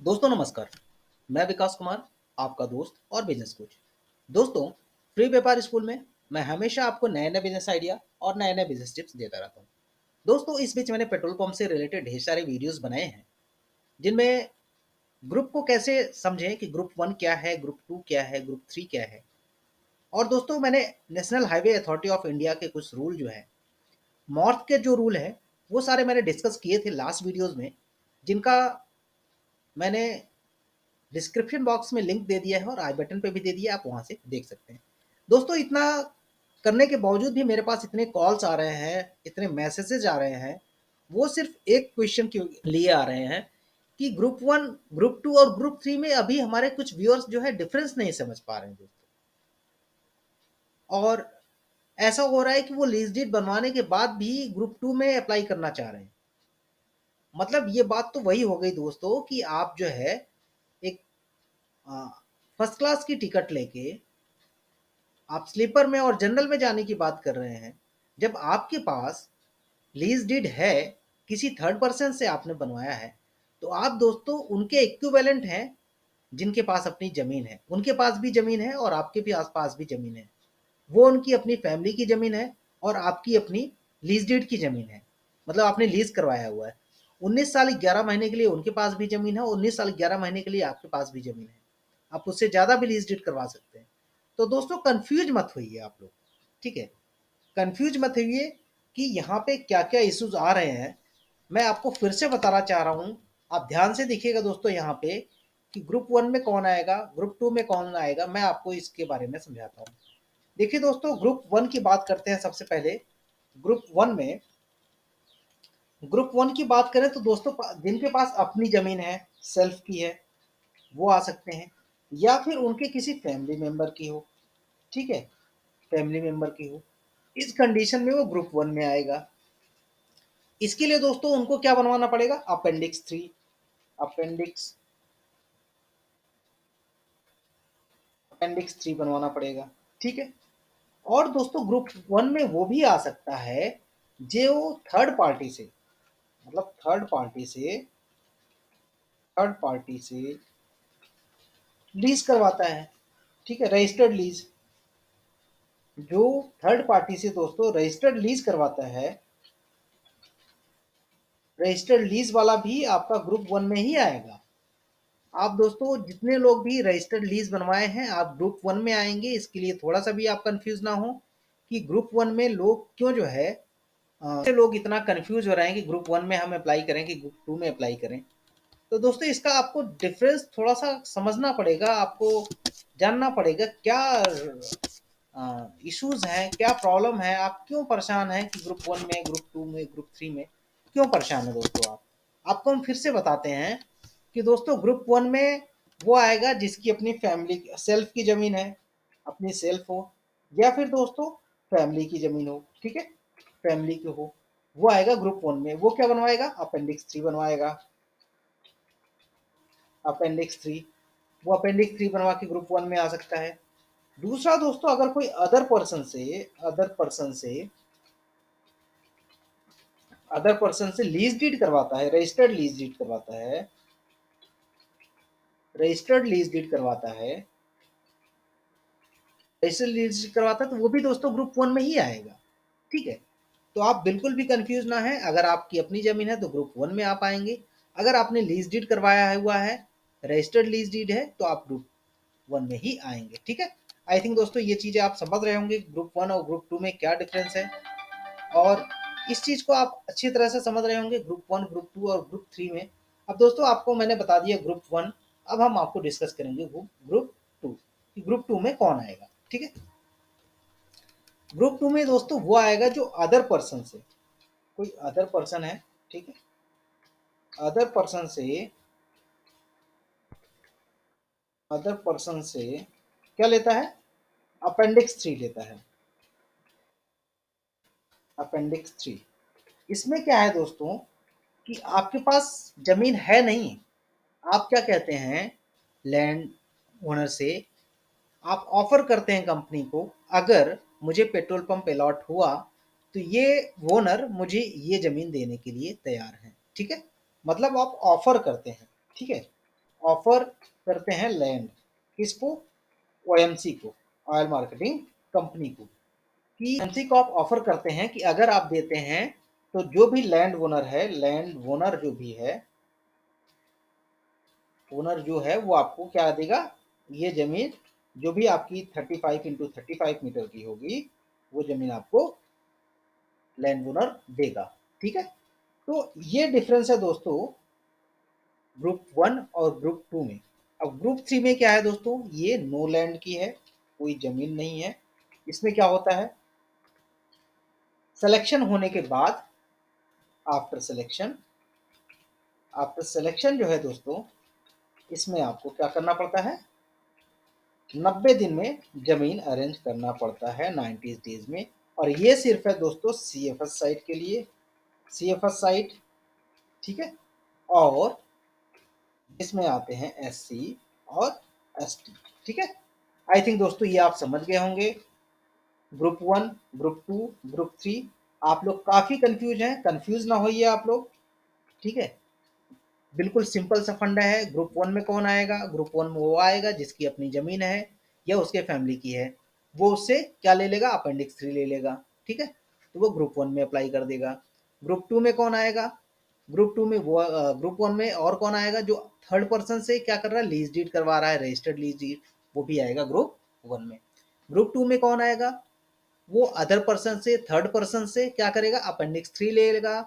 दोस्तों नमस्कार। मैं विकास कुमार, आपका दोस्त और बिजनेस कोच। दोस्तों, फ्री व्यापार स्कूल में मैं हमेशा आपको नए नए बिजनेस आइडिया और नए नए बिजनेस टिप्स देता रहता हूँ। दोस्तों, इस बीच मैंने पेट्रोल पंप से रिलेटेड ढेर सारे वीडियोस बनाए हैं, जिनमें ग्रुप को कैसे समझें कि ग्रुप वन क्या है, ग्रुप टू क्या है, ग्रुप थ्री क्या है। और दोस्तों, मैंने national highway authority of India के कुछ रूल जो है, मॉर्थ के जो रूल है, वो सारे मैंने डिस्कस किए थे लास्ट वीडियोज में, जिनका मैंने डिस्क्रिप्शन बॉक्स में लिंक दे दिया है और आई बटन पे भी दे दिया है, आप वहां से देख सकते हैं। दोस्तों, इतना करने के बावजूद भी मेरे पास इतने कॉल्स आ रहे हैं, इतने मैसेजेस आ रहे हैं, वो सिर्फ एक क्वेश्चन के लिए आ रहे हैं कि ग्रुप वन, ग्रुप टू और ग्रुप थ्री में अभी हमारे कुछ व्यूअर्स जो है डिफरेंस नहीं समझ पा रहे हैं दोस्तों। और ऐसा हो रहा है कि वो लीज डीड बनवाने के बाद भी ग्रुप टू में अप्लाई करना चाह रहे हैं। मतलब ये बात तो वही हो गई दोस्तों कि आप जो है एक फर्स्ट क्लास की टिकट लेके आप स्लीपर में और जनरल में जाने की बात कर रहे हैं, जब आपके पास लीज डीड है, किसी थर्ड पर्सन से आपने बनवाया है, तो आप दोस्तों उनके इक्विवेलेंट हैं, जिनके पास अपनी जमीन है। उनके पास भी जमीन है और आपके भी आसपास भी जमीन है। वो उनकी अपनी फैमिली की जमीन है और आपकी अपनी लीज डीड की जमीन है। मतलब आपने लीज करवाया हुआ है। 19 साल 11 महीने के लिए उनके पास भी जमीन है, 19 साल 11 महीने के लिए आपके पास भी जमीन है। आप उससे ज्यादा भी लीज डीड करवा सकते हैं। तो दोस्तों, कंफ्यूज मत होइए आप लोग, ठीक है। कंफ्यूज मत होइए कि यहाँ पे क्या क्या इश्यूज आ रहे हैं। मैं आपको फिर से बताना चाह रहा हूँ, आप ध्यान से देखिएगा दोस्तों यहाँ पे कि ग्रुप वन में कौन आएगा, ग्रुप टू में कौन आएगा। मैं आपको इसके बारे में समझाता हूँ। देखिए दोस्तों, ग्रुप वन की बात करते हैं सबसे पहले। ग्रुप वन में ग्रुप वन की बात करें तो दोस्तों, जिनके पास अपनी जमीन है, सेल्फ की है, वो आ सकते हैं, या फिर उनके किसी फैमिली मेंबर की हो, ठीक है, फैमिली मेंबर की हो। इस कंडीशन में वो ग्रुप वन में आएगा। इसके लिए दोस्तों उनको क्या बनवाना पड़ेगा? Appendix three. Appendix appendix three बनवाना पड़ेगा, ठीक है। और दोस्तों, ग्रुप वन में वो भी आ सकता है जो थर्ड पार्टी से, मतलब थर्ड पार्टी से लीज करवाता है, ठीक है, रजिस्टर्ड लीज। जो थर्ड पार्टी से दोस्तों रजिस्टर्ड लीज करवाता है, रजिस्टर्ड लीज वाला भी आपका ग्रुप वन में ही आएगा। आप दोस्तों जितने लोग भी रजिस्टर्ड लीज बनवाए हैं, आप ग्रुप वन में आएंगे। इसके लिए थोड़ा सा भी आप कंफ्यूज ना हो कि ग्रुप वन में लोग क्यों जो है, लोग इतना कंफ्यूज हो रहे हैं कि ग्रुप वन में हम अप्लाई करें कि ग्रुप टू में अप्लाई करें। तो दोस्तों, इसका आपको डिफरेंस थोड़ा सा समझना पड़ेगा, आपको जानना पड़ेगा क्या इश्यूज हैं, क्या प्रॉब्लम है, आप क्यों परेशान हैं कि ग्रुप वन में, ग्रुप टू में, ग्रुप थ्री में क्यों परेशान है दोस्तों। आपको हम फिर से बताते हैं कि दोस्तों ग्रुप वन में वो आएगा जिसकी अपनी फैमिली सेल्फ की जमीन है, अपनी सेल्फ हो, या फिर दोस्तों फैमिली की जमीन हो, ठीक है, फैमिली की हो, वो आएगा ग्रुप वन में। वो क्या बनवाएगा? अपेंडिक्स थ्री बनवाएगा। अपेंडिक्स थ्री, वो अपेंडिक्स थ्री बनवा के ग्रुप वन में आ सकता है। दूसरा दोस्तों, अगर कोई अदर पर्सन से लीज डीड करवाता है, रजिस्टर्ड लीज डीड करवाता है, रजिस्टर्ड लीज डीड करवाता है, तो वो भी दोस्तों ग्रुप वन में ही आएगा, ठीक है। तो आप बिल्कुल भी कंफ्यूज ना है। अगर आपकी अपनी जमीन है तो ग्रुप वन में आप आएंगे। अगर आपने लीज डीड करवाया हुआ है, रजिस्टर्ड लीज डीड है, तो आप ग्रुप वन में ही आएंगे, ठीक है। आई थिंक दोस्तों ये चीजें आप समझ रहे होंगे, ग्रुप वन और ग्रुप टू में क्या डिफरेंस है। और इस चीज को आप अच्छी तरह से समझ रहे होंगे ग्रुप वन, ग्रुप टू और ग्रुप थ्री में। अब दोस्तों आपको मैंने बता दिया ग्रुप वन। अब हम आपको डिस्कस करेंगे ग्रुप टू, कि ग्रुप टू में कौन आएगा, ठीक है। ग्रुप टू में दोस्तों वो आएगा जो अदर पर्सन से, कोई अदर पर्सन है, ठीक है, अदर पर्सन से अदर पर्सन से क्या लेता है? अपेंडिक्स थ्री लेता है। अपेंडिक्स थ्री, इसमें क्या है दोस्तों कि आपके पास जमीन है नहीं। आप क्या कहते हैं लैंड ओनर से, आप ऑफर करते हैं कंपनी को, अगर मुझे पेट्रोल पंप अलॉट हुआ तो ये ओनर मुझे ये जमीन देने के लिए तैयार है, ठीक है। मतलब आप ऑफर करते हैं, ठीक है। ऑफर करते हैं लैंड, किसको? ओएमसी को, ऑयल मार्केटिंग कंपनी को, कि ओएमसी को आप ऑफर करते हैं कि अगर आप देते हैं तो जो भी लैंड ओनर है, लैंड ओनर जो भी है, ओनर जो है वो आपको क्या देगा, ये जमीन जो भी आपकी 35x35 मीटर की होगी वो जमीन आपको लैंड ओनर देगा। ठीक है, तो ये डिफरेंस है दोस्तों ग्रुप 1 और ग्रुप 2 में। अब ग्रुप 3 में क्या है दोस्तों, ये नो लैंड की है, कोई जमीन नहीं है। इसमें क्या होता है, सिलेक्शन होने के बाद, आफ्टर सिलेक्शन, आफ्टर सिलेक्शन जो है दोस्तों, इसमें आपको क्या करना पड़ता है, 90 दिन में जमीन अरेंज करना पड़ता है, 90 डेज में। और ये सिर्फ है दोस्तों सीएफएस साइट के लिए, सीएफएस साइट। ठीक है, और इसमें आते हैं एससी और एसटी। ठीक है, आई थिंक दोस्तों ये आप समझ गए होंगे। ग्रुप 1, ग्रुप 2, ग्रुप 3, आप लोग काफ़ी कंफ्यूज हैं, कंफ्यूज ना होइए आप लोग। ठीक है, बिल्कुल सिंपल सा फंडा है। ग्रुप 1 में कौन आएगा, ग्रुप 1 में वो आएगा जिसकी अपनी ज़मीन है या उसके फैमिली की है, वो उससे क्या ले लेगा, अपेंडिक्स 3 ले लेगा। ठीक है, तो वो ग्रुप 1 में अप्लाई कर देगा। ग्रुप 2 में कौन आएगा, ग्रुप 2 में वो ग्रुप 1 में और कौन आएगा, जो थर्ड पर्सन से क्या कर रहा है, लीज डीड करवा रहा है, रजिस्टर्ड लीज डीड, वो भी आएगा ग्रुप 1 में। ग्रुप 2 में कौन आएगा, वो अदर पर्सन से, थर्ड पर्सन से क्या करेगा, अपेंडिक्स 3 ले लेगा,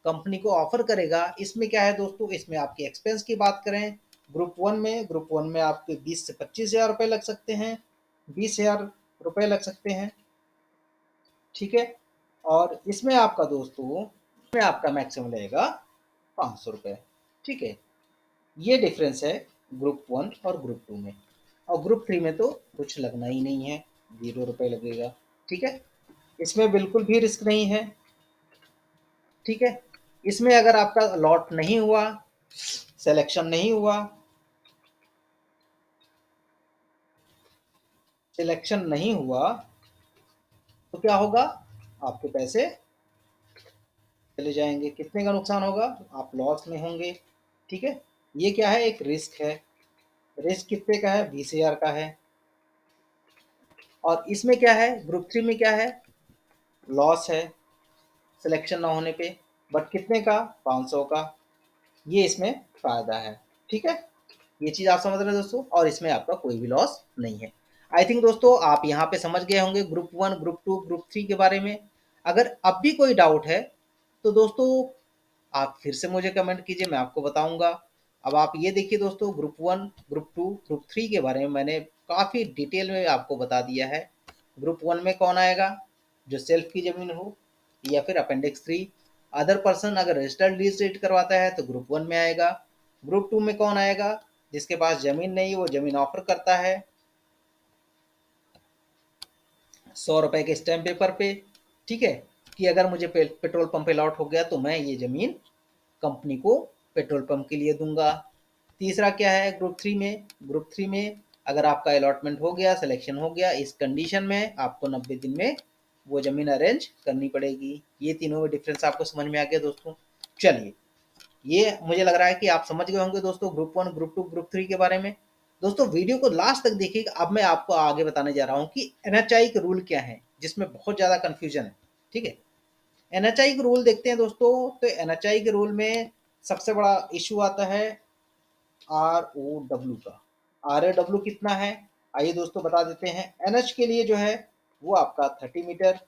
कंपनी को ऑफर करेगा। इसमें क्या है दोस्तों, इसमें आपके एक्सपेंस की बात करें, ग्रुप वन में आपके 20 से 25 हज़ार रुपये लग सकते हैं, 20 हज़ार रुपये लग सकते हैं। ठीक है, और इसमें आपका दोस्तों, इसमें आपका मैक्सिमम रहेगा 500 रुपये। ठीक है, ये डिफरेंस है ग्रुप 1 और ग्रुप 2 में। और ग्रुप 3 में तो कुछ लगना ही नहीं है, 0 रुपये लगेगा। ठीक है, इसमें बिल्कुल भी रिस्क नहीं है। ठीक है, इसमें अगर आपका लॉट नहीं हुआ, सिलेक्शन नहीं हुआ, सिलेक्शन नहीं हुआ, तो क्या होगा, आपके पैसे चले जाएंगे। कितने का नुकसान होगा, आप लॉस में होंगे। ठीक है, ये क्या है, एक रिस्क है। रिस्क कितने का है, 20 हज़ार का है। और इसमें क्या है, ग्रुप 3 में क्या है, लॉस है सिलेक्शन ना होने पे, बट कितने का, 500 का। ये इसमें फायदा है। ठीक है, ये चीज़ आप समझ रहे हैं दोस्तों, और इसमें आपका कोई भी लॉस नहीं है। आई थिंक दोस्तों आप यहाँ पे समझ गए होंगे ग्रुप 1, ग्रुप 2, ग्रुप 3 के बारे में। अगर अब भी कोई डाउट है तो दोस्तों आप फिर से मुझे कमेंट कीजिए, मैं आपको बताऊंगा। अब आप ये देखिए दोस्तों, ग्रुप 1, ग्रुप 2, ग्रुप 3 के बारे में मैंने काफ़ी डिटेल में आपको बता दिया है। ग्रुप 1 में कौन आएगा, जो सेल्फ की ज़मीन हो या फिर अपेंडिक्स 3, अदर पर्सन अगर रजिस्टर्ड लीज डीड करवाता है तो ग्रुप 1 में आएगा। ग्रुप 2 में कौन आएगा, जिसके पास ज़मीन नहीं, वो ज़मीन ऑफर करता है 100 रुपए के स्टैम्प पेपर पे। ठीक है, कि अगर मुझे पेट्रोल पंप अलॉट हो गया तो मैं ये ज़मीन कंपनी को पेट्रोल पंप के लिए दूंगा। तीसरा क्या है ग्रुप 3 में, ग्रुप 3 में अगर आपका अलॉटमेंट हो गया, सिलेक्शन हो गया, इस कंडीशन में आपको 90 दिन में वो ज़मीन अरेंज करनी पड़ेगी। ये तीनों में डिफरेंस आपको समझ में आ गया दोस्तों। चलिए, ये मुझे लग रहा है कि आप समझ गए होंगे दोस्तों ग्रुप 1, ग्रुप 2, ग्रुप 3 के बारे में। दोस्तों वीडियो को लास्ट तक देखिएगा, अब मैं आपको आगे बताने जा रहा हूँ कि एनएचआई के रूल क्या है, जिसमें बहुत ज़्यादा कन्फ्यूजन है। ठीक है, एनएचआई के रूल देखते हैं दोस्तों। तो एनएचआई के रूल में सबसे बड़ा इशू आता है ROW का। ROW कितना है, आइए दोस्तों बता देते हैं। एनएच के लिए जो है वो आपका 30 मीटर।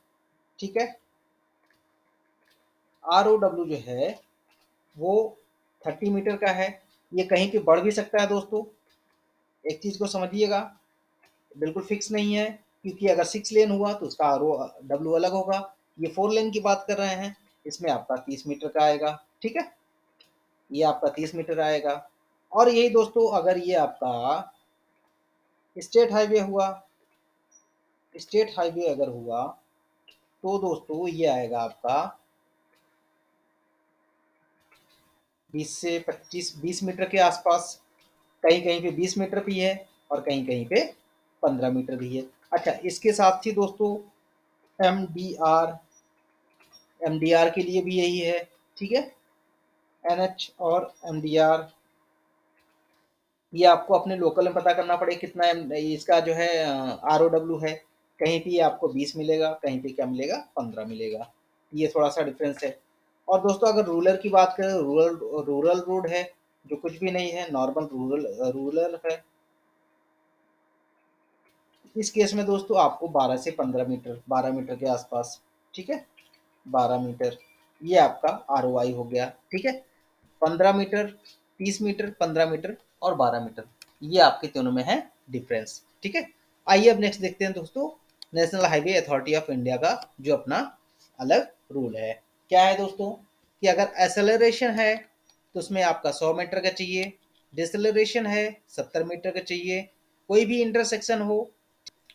ठीक है, ROW जो है वो 30 मीटर का है। ये कहीं पे बढ़ भी सकता है दोस्तों, एक चीज़ को समझिएगा, बिल्कुल फिक्स नहीं है, क्योंकि अगर 6 लेन हुआ तो उसका ROW अलग होगा। ये 4 लेन की बात कर रहे हैं, इसमें आपका 30 मीटर का आएगा। ठीक है, ये आपका 30 मीटर आएगा। और यही दोस्तों अगर ये आपका स्टेट हाईवे हुआ, स्टेट हाईवे अगर हुआ तो दोस्तों ये आएगा आपका 20 से 25, 20 मीटर के आसपास। कहीं कहीं पे 20 मीटर भी है और कहीं कहीं पे 15 मीटर भी है। अच्छा, इसके साथ ही दोस्तों MDR, MDR के लिए भी यही है। ठीक है, NH और MDR ये आपको अपने लोकल में पता करना पड़ेगा कितना इसका जो है ROW है। कहीं पे आपको 20 मिलेगा, कहीं पे क्या मिलेगा 15 मिलेगा। ये थोड़ा सा डिफरेंस है। और दोस्तों अगर रूरल की बात करें, रूरल रूरल रोड है जो कुछ भी नहीं है, नॉर्मल रूरल रूरल है। इस केस में दोस्तों आपको 12 से 15 मीटर, 12 मीटर के आसपास, ठीक है, 12 मीटर, ये आपका ROI हो गया। ठीक है, 15 मीटर, 30 मीटर, 15 मीटर और 12 मीटर, ये आपके तीनों में है डिफरेंस। ठीक है, आइए अब नेक्स्ट देखते हैं दोस्तों, national highway authority of India का जो अपना अलग रूल है। क्या है दोस्तों कि अगर एसेलरेशन है तो उसमें आपका 100 मीटर का चाहिए, डिसलेरेशन है 70 मीटर का चाहिए, कोई भी इंटरसेक्शन हो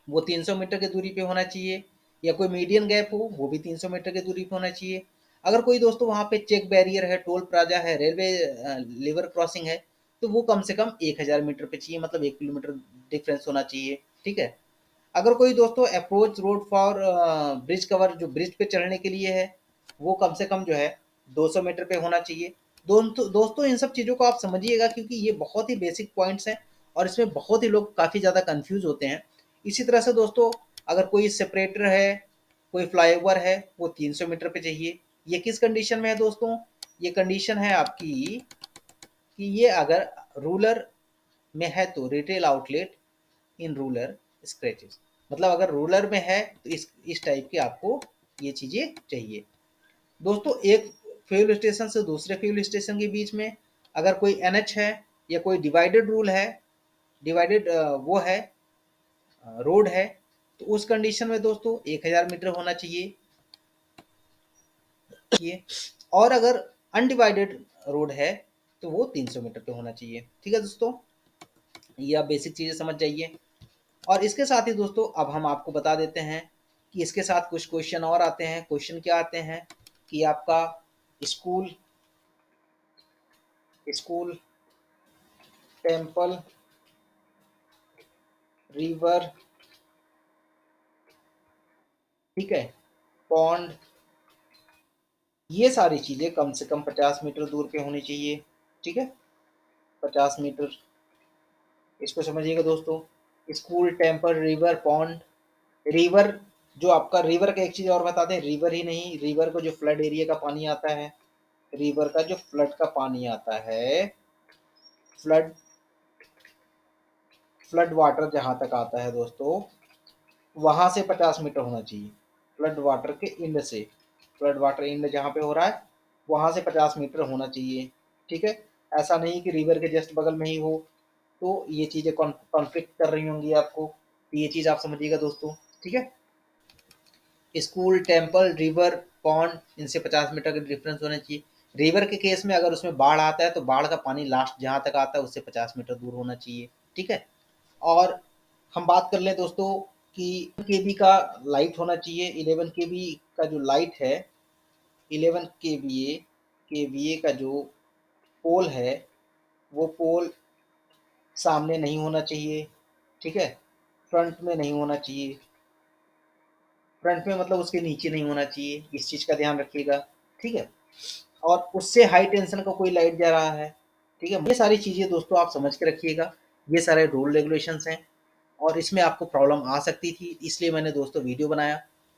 वो 300 मीटर की दूरी पे होना चाहिए, या कोई मीडियन गैप हो वो भी 300 मीटर की दूरी पे होना चाहिए। अगर कोई दोस्तों वहाँ पे चेक बैरियर है, टोल प्लाजा है, रेलवे लेवल क्रॉसिंग है, तो वो कम से कम 1000 मीटर पे चाहिए, मतलब 1 किलोमीटर डिफरेंस होना चाहिए। ठीक है, अगर कोई दोस्तों approach road for bridge cover, जो ब्रिज पे चढ़ने के लिए है, वो कम से कम जो है 200 मीटर पे होना चाहिए। दोस्तों इन सब चीज़ों को आप समझिएगा, क्योंकि ये बहुत ही बेसिक पॉइंट्स हैं और इसमें बहुत ही लोग काफ़ी ज़्यादा कंफ्यूज होते हैं। इसी तरह से दोस्तों अगर कोई सेपरेटर है, कोई फ्लाईओवर है, वो 300 मीटर पे चाहिए। ये किस कंडीशन में है दोस्तों, ये कंडीशन है आपकी कि ये अगर रूरल में है तो retail outlet in rural scratches, मतलब अगर रूरल में है तो इस टाइप के आपको ये चीज़ें चाहिए। दोस्तों एक फ्यूल स्टेशन से दूसरे फ्यूल स्टेशन के बीच में अगर कोई NH है या कोई डिवाइडेड रूल है, डिवाइडेड वो है रोड है, तो उस कंडीशन में दोस्तों 1000 मीटर होना चाहिए। और अगर अनडिवाइडेड रोड है तो वो 300 मीटर पे होना चाहिए। ठीक है दोस्तों, ये आप बेसिक चीज़ें समझ जाइए। और इसके साथ ही दोस्तों अब हम आपको बता देते हैं कि इसके साथ कुछ क्वेश्चन और आते हैं। क्वेश्चन क्या आते हैं कि आपका स्कूल स्कूल टेम्पल, रिवर, ठीक है, पॉन्ड, ये सारी चीज़ें कम से कम 50 मीटर दूर पे होनी चाहिए। ठीक है, 50 मीटर, इसको समझिएगा दोस्तों। School, temple, river, pond, river, जो आपका रिवर का एक चीज़ और बता दें, रिवर ही नहीं, रिवर को जो फ्लड एरिया का पानी आता है, रिवर का जो फ्लड का पानी आता है, फ्लड फ्लड वाटर जहाँ तक आता है दोस्तों, वहाँ से 50 मीटर होना चाहिए। फ्लड वाटर के इंड से, फ्लड वाटर इंड जहाँ पे हो रहा है वहाँ से 50 मीटर होना चाहिए। ठीक है, ऐसा नहीं कि रिवर के जस्ट बगल में ही हो, तो ये चीज़ें कॉन्फ्लिक्ट कर रही होंगी आपको, तो ये चीज़ आप समझिएगा दोस्तों। ठीक है, स्कूल, टेम्पल, रिवर, पॉन्ड, इनसे 50 मीटर का डिफरेंस होना चाहिए। रिवर के केस में अगर उसमें बाढ़ आता है तो बाढ़ का पानी लास्ट जहाँ तक आता है उससे 50 मीटर दूर होना चाहिए। ठीक है, और हम बात कर लें दोस्तों कि केबी का लाइट होना चाहिए। 11 केबी का जो लाइट है, 11 केवीए का जो पोल है, वो पोल सामने नहीं होना चाहिए। ठीक है, फ्रंट में नहीं होना चाहिए, फ्रंट में मतलब उसके नीचे नहीं होना चाहिए, इस चीज़ का ध्यान रखिएगा। ठीक है, और उससे हाई टेंशन का कोई लाइट जा रहा है। ठीक है, ये सारी चीज़ें दोस्तों आप समझ के रखिएगा, ये सारे रूल रेगुलेशंस हैं और इसमें आपको प्रॉब्लम आ सकती थी, इसलिए मैंने दोस्तों वीडियो बनाया।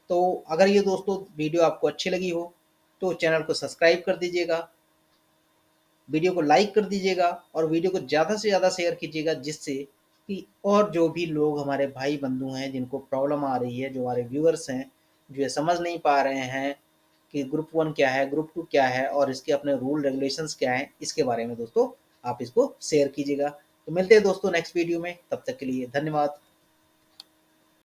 तो अगर ये दोस्तों वीडियो आपको अच्छी लगी हो तो चैनल को सब्सक्राइब कर दीजिएगा, वीडियो को लाइक कर दीजिएगा और वीडियो को ज़्यादा से ज़्यादा शेयर कीजिएगा, जिससे कि और जो भी लोग हमारे भाई बंधु हैं जिनको प्रॉब्लम आ रही है, जो हमारे व्यूअर्स हैं, जो ये समझ नहीं पा रहे हैं कि ग्रुप 1 क्या है, ग्रुप 2 क्या है और इसके अपने रूल रेगुलेशंस क्या हैं, इसके बारे में दोस्तों आप इसको शेयर कीजिएगा। तो मिलते हैं दोस्तों नेक्स्ट वीडियो में, तब तक के लिए धन्यवाद।